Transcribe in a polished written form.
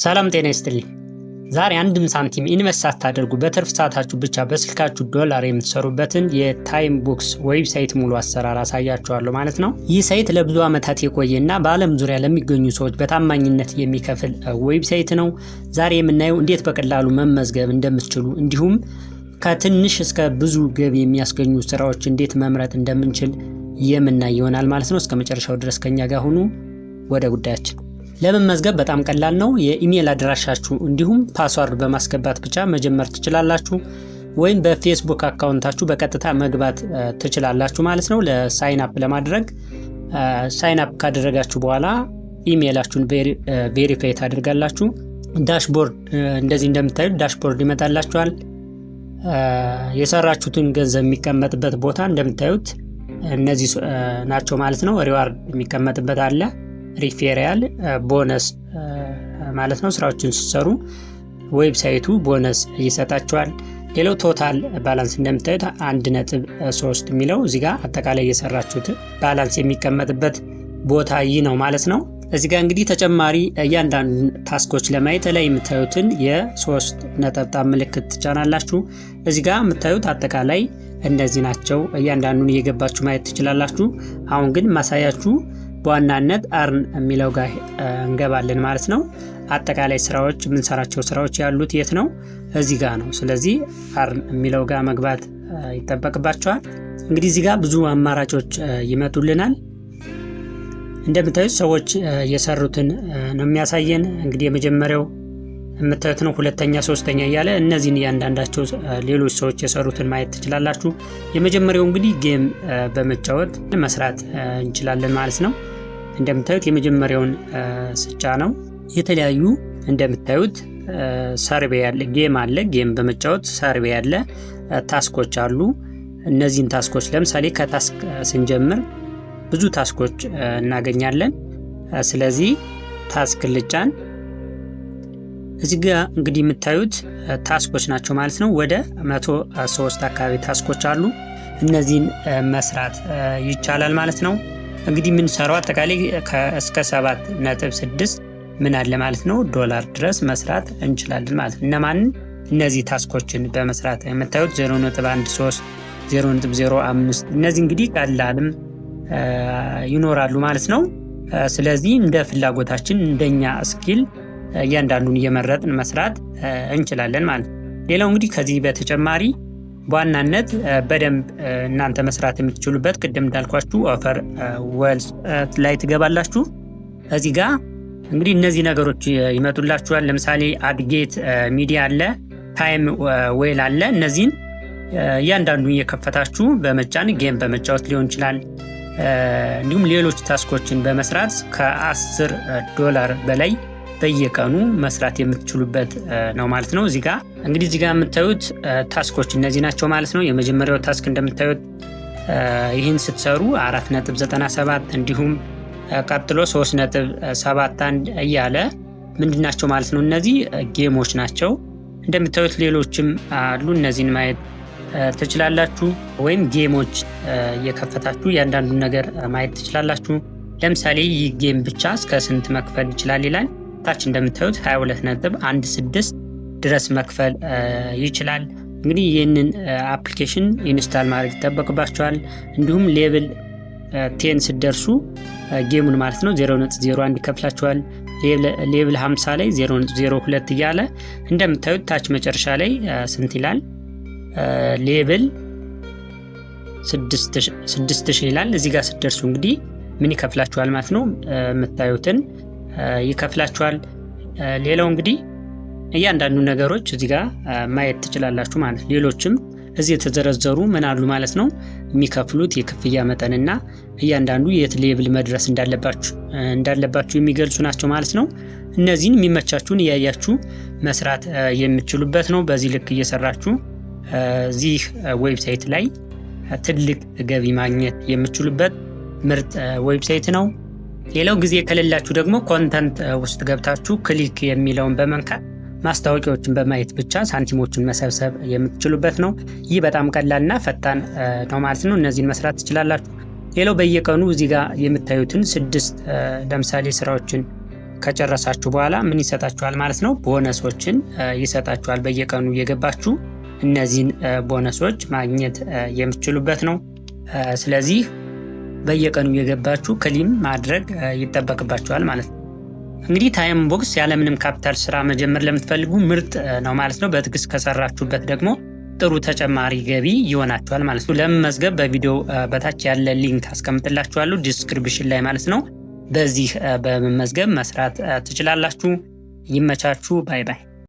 ሰላም ጤና ይስጥልኝ። ዛሬ አንድም ሳንቲም ኢንቨስት ሳታደርጉ በትርፍ ሰዓታችሁ ብቻ በስልካችሁ ዶላር የምትሰሩበትን የታይም ቡክስ ዌብሳይት ሙሉ አሰራር አሳያችኋለሁ ማለት ነው። ይህ ሳይት ለብዙ ዓመታት የቆየና በዓለም ዙሪያ ለሚገኙ ሰዎች በታማኝነት የሚከፍል ዌብሳይት ነው። ዛሬ የምናየው እንዴት በቀላሉ መመዝገብ እንደምትችሉ እንዲሁም ከትንሽ እስከ ብዙ ገቢ የሚያስገኙ ስራዎች እንዴት መምረጥ እንደምንችል የምናይ ይሆናል ማለት ነው። እስከ መጨረሻው ድረስ ከኛ ጋር ሁኑ። ወደ ጉዳያችን ለመመዝገብ በጣም ቀላል ነው። የኢሜል አድራሻችሁ እንዲሁም ፓስዋርድ በማስገባት ብቻ መጀመር ትችላላችሁ፣ ወይም በፌስቡክ አካውንታችሁ በቀጥታ መግባት ትችላላችሁ ማለት ነው። ለሳይን አፕ ለማድረግ ሳይን አፕ ካደረጋችሁ በኋላ ኢሜላችሁን ቬሪፋይ ታደርጋላችሁ። ዳሽቦርድ እንደዚህ እንደምታዩት ዳሽቦርድ ይመጣላችኋል። የሰራችሁትን ገንዘብ የሚቀመጥበት ቦታ እንደምታዩት እነዚህ ናቸው ማለት ነው። ሪዋርድ የሚቀመጥበት አለ፣ ሪፌራል ቦነስ ማለት ነው። ስራዎችን ሲሰሩ ዌብሳይቱ ቦነስ ይሰጣቸዋል። ሌላው ቶታል ባላንስ እንደምታዩት 1.3 የሚለው እዚህ ጋር አጠቃላይ የሰራችሁት ባላንስ የሚቀመጥበት ቦታ ይህ ነው ማለት ነው። እዚህ ጋር እንግዲህ ተጨማሪ እያንዳንዱ ታስኮች ለማየት ላይ የምታዩትን የሶስት ነጠብጣብ ምልክት ትጫናላችሁ። እዚህ ጋር የምታዩት አጠቃላይ እነዚህ ናቸው። እያንዳንዱን እየገባችሁ ማየት ትችላላችሁ። አሁን ግን ማሳያችሁ በዋናነት አርን የሚለው ጋር እንገባለን ማለት ነው። አጠቃላይ ስራዎች የምንሰራቸው ስራዎች ያሉት የት ነው? እዚህ ጋር ነው። ስለዚህ አርን የሚለው ጋር መግባት ይጠበቅባቸዋል። እንግዲህ እዚህ ጋር ብዙ አማራጮች ይመጡልናል። እንደምታዩት ሰዎች የሰሩትን ነው የሚያሳየን። እንግዲህ የመጀመሪያው የምታዩት ነው፣ ሁለተኛ፣ ሶስተኛ እያለ እነዚህን እያንዳንዳቸው ሌሎች ሰዎች የሰሩትን ማየት ትችላላችሁ። የመጀመሪያው እንግዲህ ጌም በመጫወት መስራት እንችላለን ማለት ነው። እንደምታዩት የመጀመሪያውን ስጫ ነው። የተለያዩ እንደምታዩት ሰርቬይ ያለ ጌም አለ። ጌም በመጫወት ሰርቬይ ያለ ታስኮች አሉ። እነዚህን ታስኮች ለምሳሌ ከታስክ ስንጀምር ብዙ ታስኮች እናገኛለን። ስለዚህ ታስክ ልጫን። እዚህ ጋር እንግዲህ የምታዩት ታስኮች ናቸው ማለት ነው። ወደ 103 አካባቢ ታስኮች አሉ። እነዚህን መስራት ይቻላል ማለት ነው። እንግዲህ የምንሰራው አጠቃላይ እስከ 7.6 ምን አለ ማለት ነው ዶላር ድረስ መስራት እንችላለን ማለት ነው። እነማንን? እነዚህ ታስኮችን በመስራት የምታዩት 0.13 0.05 እነዚህ እንግዲህ ቀላልም ይኖራሉ ማለት ነው። ስለዚህ እንደ ፍላጎታችን እንደኛ ስኪል እያንዳንዱን እየመረጥን መስራት እንችላለን ማለት ነው። ሌላው እንግዲህ ከዚህ በተጨማሪ በዋናነት በደንብ እናንተ መስራት የምትችሉበት ቅድም እንዳልኳችሁ ኦፈር ዌልዝ ላይ ትገባላችሁ። እዚህ ጋር እንግዲህ እነዚህ ነገሮች ይመጡላችኋል። ለምሳሌ አድጌት ሚዲያ አለ፣ ታይም ዌል አለ። እነዚህን እያንዳንዱን እየከፈታችሁ በመጫን ጌም በመጫወት ሊሆን ይችላል። እንዲሁም ሌሎች ታስኮችን በመስራት ከ10 ዶላር በላይ በየቀኑ መስራት የምትችሉበት ነው ማለት ነው። እዚህ ጋር እንግዲህ እዚህ ጋር የምታዩት ታስኮች እነዚህ ናቸው ማለት ነው። የመጀመሪያው ታስክ እንደምታዩት ይህን ስትሰሩ 4.97 እንዲሁም ቀጥሎ 3.71 እያለ ምንድናቸው ማለት ነው? እነዚህ ጌሞች ናቸው። እንደምታዩት ሌሎችም አሉ። እነዚህን ማየት ትችላላችሁ፣ ወይም ጌሞች እየከፈታችሁ እያንዳንዱን ነገር ማየት ትችላላችሁ። ለምሳሌ ይህ ጌም ብቻ እስከ ስንት መክፈል ይችላል ይላል። ታች እንደምታዩት 22.16 ድረስ መክፈል ይችላል። እንግዲህ ይህንን አፕሊኬሽን ኢንስታል ማድረግ ይጠበቅባቸዋል። እንዲሁም ሌቭል 10 ስትደርሱ ጌሙን ማለት ነው 0.01 ይከፍላችኋል። ሌቭል 50 ላይ 0.02 እያለ እንደምታዩት ታች መጨረሻ ላይ ስንት ይላል? ሌቭል 6000 ይላል። እዚህ ጋር ስትደርሱ እንግዲህ ምን ይከፍላችኋል ማለት ነው? የምታዩትን ይከፍላችኋል። ሌላው እንግዲህ እያንዳንዱ ነገሮች እዚህ ጋር ማየት ትችላላችሁ ማለት ነው። ሌሎችም እዚህ የተዘረዘሩ ምን አሉ ማለት ነው? የሚከፍሉት የክፍያ መጠንና እያንዳንዱ የት ሌቭል መድረስ እንዳለባችሁ የሚገልጹ ናቸው ማለት ነው። እነዚህን የሚመቻችሁን እያያችሁ መስራት የምትችሉበት ነው። በዚህ ልክ እየሰራችሁ እዚህ ዌብሳይት ላይ ትልቅ ገቢ ማግኘት የምትችሉበት ምርጥ ዌብሳይት ነው። ሌላው ጊዜ ከሌላችሁ ደግሞ ኮንተንት ውስጥ ገብታችሁ ክሊክ የሚለውን በመንካት ማስታወቂያዎችን በማየት ብቻ ሳንቲሞችን መሰብሰብ የምትችሉበት ነው። ይህ በጣም ቀላልና ፈጣን ነው ማለት ነው። እነዚህን መስራት ትችላላችሁ። ሌላው በየቀኑ እዚህ ጋር የምታዩትን 6 ለምሳሌ ስራዎችን ከጨረሳችሁ በኋላ ምን ይሰጣችኋል ማለት ነው? ቦነሶችን ይሰጣችኋል። በየቀኑ እየገባችሁ እነዚህን ቦነሶች ማግኘት የምትችሉበት ነው። ስለዚህ በየቀኑ እየገባችሁ ክሊም ማድረግ ይጠበቅባችኋል ማለት ነው። እንግዲህ ታይም ቦክስ ያለምንም ካፒታል ስራ መጀመር ለምትፈልጉ ምርጥ ነው ማለት ነው። በትዕግስት ከሰራችሁበት ደግሞ ጥሩ ተጨማሪ ገቢ ይሆናችኋል ማለት ነው። ለመመዝገብ በቪዲዮ በታች ያለ ሊንክ አስቀምጥላችኋለሁ ዲስክሪፕሽን ላይ ማለት ነው። በዚህ በመመዝገብ መስራት ትችላላችሁ። ይመቻችሁ። ባይ ባይ።